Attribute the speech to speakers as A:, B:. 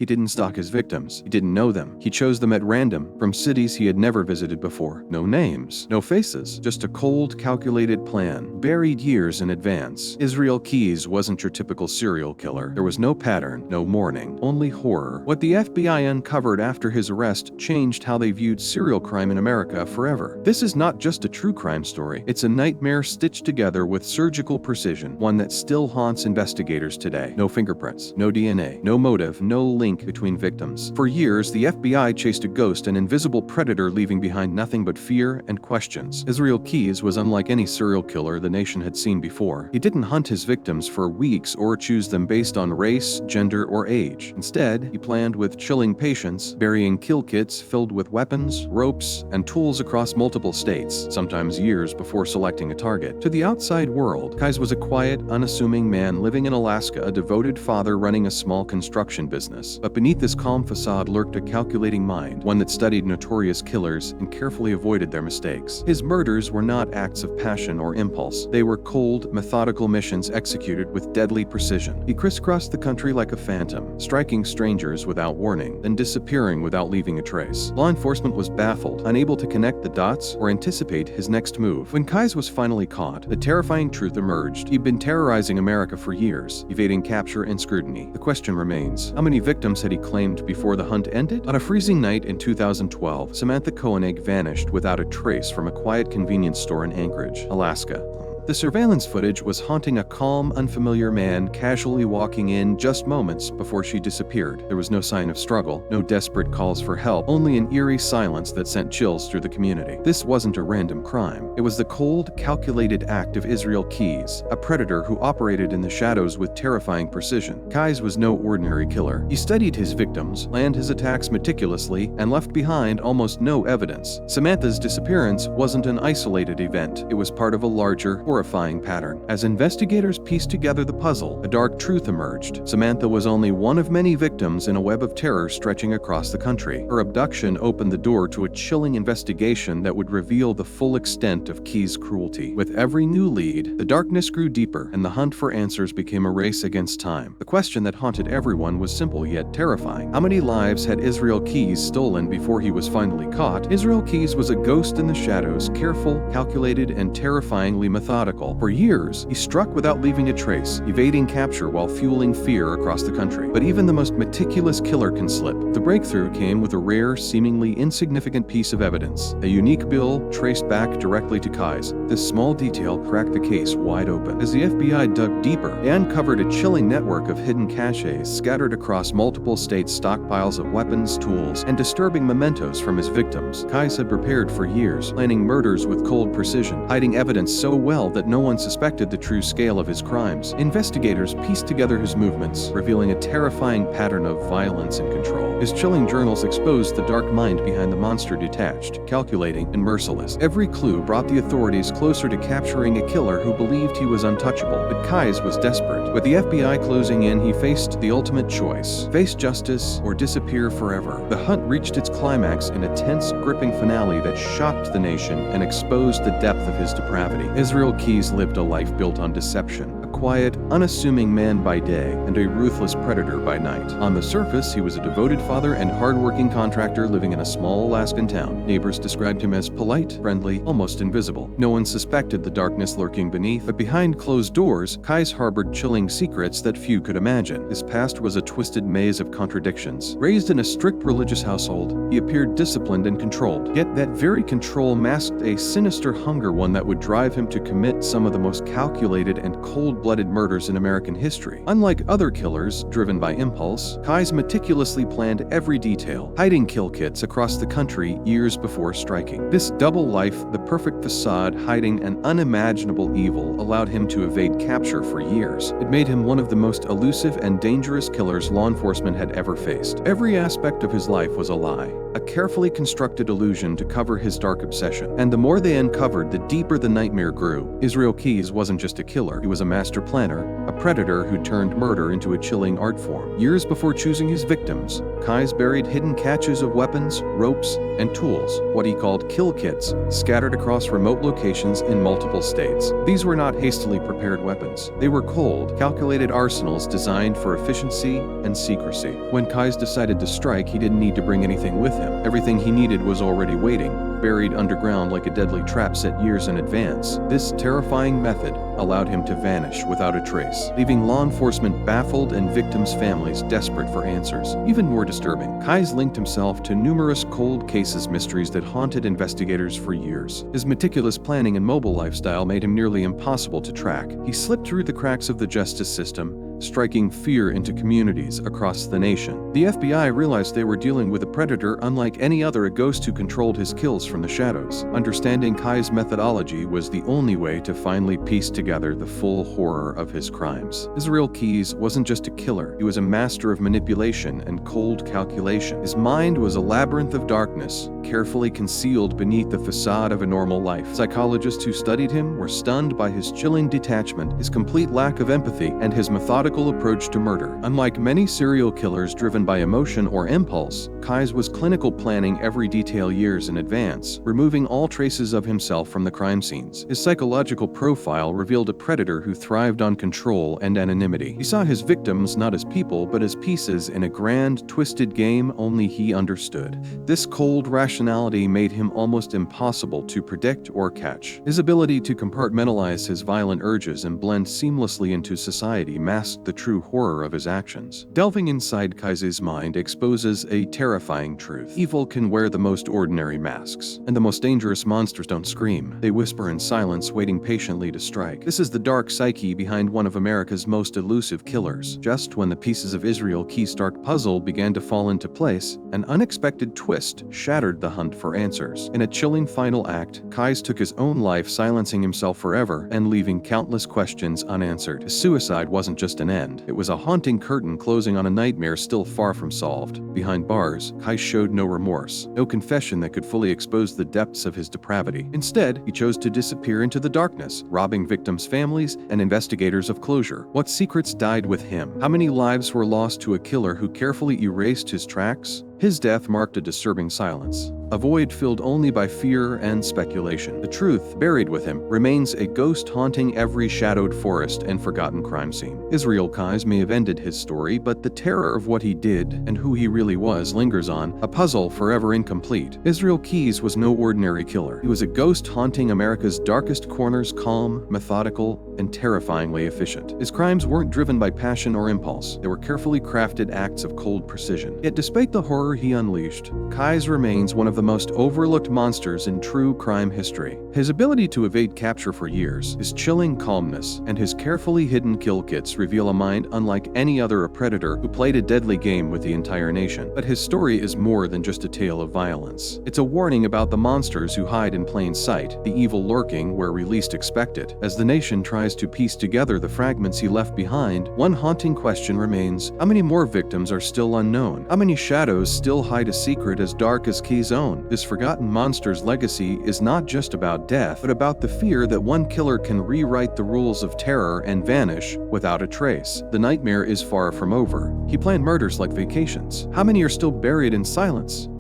A: He didn't stalk his victims. He didn't know them. He chose them at random, from cities he had never visited before. No names, no faces, just a cold, calculated plan, buried years in advance. Israel Keyes wasn't your typical serial killer. There was no pattern, no mourning, only horror. What the FBI uncovered after his arrest changed how they viewed serial crime in America forever. This is not just a true crime story. It's a nightmare stitched together with surgical precision, one that still haunts investigators today. No fingerprints, no DNA, no motive, no link between victims. For years, the FBI chased a ghost, an invisible predator leaving behind nothing but fear and questions. Israel Keyes was unlike any serial killer the nation had seen before. He didn't hunt his victims for weeks or choose them based on race, gender, or age. Instead, he planned with chilling patience, burying kill kits filled with weapons, ropes, and tools across multiple states, sometimes years before selecting a target. To the outside world, Keyes was a quiet, unassuming man living in Alaska, a devoted father running a small construction business. But beneath this calm facade lurked a calculating mind, one that studied notorious killers and carefully avoided their mistakes. His murders were not acts of passion or impulse. They were cold, methodical missions executed with deadly precision. He crisscrossed the country like a phantom, striking strangers without warning, then disappearing without leaving a trace. Law enforcement was baffled, unable to connect the dots or anticipate his next move. When Keyes was finally caught, the terrifying truth emerged. He'd been terrorizing America for years, evading capture and scrutiny. The question remains, how many victims had he claimed before the hunt ended? On a freezing night in 2012, Samantha Koenig vanished without a trace from a quiet convenience store in Anchorage, Alaska. The surveillance footage was haunting a calm, unfamiliar man casually walking in just moments before she disappeared. There was no sign of struggle, no desperate calls for help, only an eerie silence that sent chills through the community. This wasn't a random crime. It was the cold, calculated act of Israel Keyes, a predator who operated in the shadows with terrifying precision. Keyes was no ordinary killer. He studied his victims, planned his attacks meticulously, and left behind almost no evidence. Samantha's disappearance wasn't an isolated event. It was part of a larger, horrifying pattern. As investigators pieced together the puzzle, a dark truth emerged. Samantha was only one of many victims in a web of terror stretching across the country. Her abduction opened the door to a chilling investigation that would reveal the full extent of Keyes' cruelty. With every new lead, the darkness grew deeper, and the hunt for answers became a race against time. The question that haunted everyone was simple yet terrifying. How many lives had Israel Keyes stolen before he was finally caught? Israel Keyes was a ghost in the shadows, careful, calculated, and terrifyingly methodical. For years, he struck without leaving a trace, evading capture while fueling fear across the country. But even the most meticulous killer can slip. The breakthrough came with a rare, seemingly insignificant piece of evidence, a unique bill traced back directly to Keyes. This small detail cracked the case wide open. As the FBI dug deeper, they uncovered a chilling network of hidden caches scattered across multiple states, stockpiles of weapons, tools, and disturbing mementos from his victims. Keyes had prepared for years, planning murders with cold precision, hiding evidence so well that no one suspected the true scale of his crimes. Investigators pieced together his movements, revealing a terrifying pattern of violence and control. His chilling journals exposed the dark mind behind the monster, detached, calculating, and merciless. Every clue brought the authorities closer to capturing a killer who believed he was untouchable. But Keyes was desperate. With the FBI closing in, he faced the ultimate choice: face justice or disappear forever. The hunt reached its climax in a tense, gripping finale that shocked the nation and exposed the depth of his depravity. Israel Keyes lived a life built on deception, a quiet, unassuming man by day and a ruthless predator by night. On the surface, he was a devoted father and hardworking contractor living in a small Alaskan town. Neighbors described him as polite, friendly, almost invisible. No one suspected the darkness lurking beneath, but behind closed doors, Keyes harbored chilling secrets that few could imagine. His past was a twisted maze of contradictions. Raised in a strict religious household, he appeared disciplined and controlled. Yet that very control masked a sinister hunger, one that would drive him to commit some of the most calculated and cold-blooded murders in American history. Unlike other killers driven by impulse, Keyes meticulously planned every detail, hiding kill kits across the country years before striking. This double life, the perfect facade hiding an unimaginable evil, allowed him to evade capture for years. It made him one of the most elusive and dangerous killers law enforcement had ever faced. Every aspect of his life was a lie, a carefully constructed illusion to cover his dark obsession. And the more they uncovered, the deeper the nightmare grew. Israel Keyes wasn't just a killer, he was a master planner, a predator who turned murder into a chilling art form. Years before choosing his victims, Kai's buried hidden caches of weapons, ropes, and tools, what he called kill kits, scattered across remote locations in multiple states. These were not hastily prepared weapons. They were cold, calculated arsenals designed for efficiency and secrecy. When Kais decided to strike, he didn't need to bring anything with him. Everything he needed was already waiting, buried underground like a deadly trap set years in advance. This terrifying method allowed him to vanish without a trace, leaving law enforcement baffled and victims' families desperate for answers. Even more disturbing, Kais linked himself to numerous cold cases mysteries that haunted investigators for years. His meticulous planning and mobile lifestyle made him nearly impossible to track. He slipped through the cracks of the justice system, striking fear into communities across the nation. The FBI realized they were dealing with a predator unlike any other, a ghost who controlled his kills from the shadows. Understanding Kai's methodology was the only way to finally piece together the full horror of his crimes. Israel Keyes wasn't just a killer, he was a master of manipulation and cold calculation. His mind was a labyrinth of darkness, carefully concealed beneath the facade of a normal life. Psychologists who studied him were stunned by his chilling detachment, his complete lack of empathy, and his methodical approach to murder. Unlike many serial killers driven by emotion or impulse, Kais was clinical planning every detail years in advance, removing all traces of himself from the crime scenes. His psychological profile revealed a predator who thrived on control and anonymity. He saw his victims not as people, but as pieces in a grand, twisted game only he understood. This cold rationality made him almost impossible to predict or catch. His ability to compartmentalize his violent urges and blend seamlessly into society masked the true horror of his actions. Delving inside Kais's mind exposes a terrifying truth. Evil can wear the most ordinary masks, and the most dangerous monsters don't scream. They whisper in silence, waiting patiently to strike. This is the dark psyche behind one of America's most elusive killers. Just when the pieces of Israel Keyes' dark puzzle began to fall into place, an unexpected twist shattered the hunt for answers. In a chilling final act, Kais took his own life, silencing himself forever and leaving countless questions unanswered. His suicide wasn't just an end. It was a haunting curtain closing on a nightmare still far from solved. Behind bars, Kais showed no remorse, no confession that could fully expose the depths of his depravity. Instead, he chose to disappear into the darkness, robbing victims' families and investigators of closure. What secrets died with him? How many lives were lost to a killer who carefully erased his tracks? His death marked a disturbing silence, a void filled only by fear and speculation. The truth, buried with him, remains a ghost haunting every shadowed forest and forgotten crime scene. Israel Keyes may have ended his story, but the terror of what he did and who he really was lingers on, a puzzle forever incomplete. Israel Keyes was no ordinary killer. He was a ghost haunting America's darkest corners, calm, methodical, and terrifyingly efficient. His crimes weren't driven by passion or impulse. They were carefully crafted acts of cold precision. Yet despite the horror he unleashed, Keyes remains one of the most overlooked monsters in true crime history. His ability to evade capture for years, his chilling calmness, and his carefully hidden kill kits reveal a mind unlike any other, a predator who played a deadly game with the entire nation. But his story is more than just a tale of violence. It's a warning about the monsters who hide in plain sight, the evil lurking where we least expect it. As the nation tries to piece together the fragments he left behind, one haunting question remains: how many more victims are still unknown? How many shadows still hide a secret as dark as Keyes' own? This forgotten monster's legacy is not just about death, but about the fear that one killer can rewrite the rules of terror and vanish without a trace. The nightmare is far from over. He planned murders like vacations. How many are still buried in silence?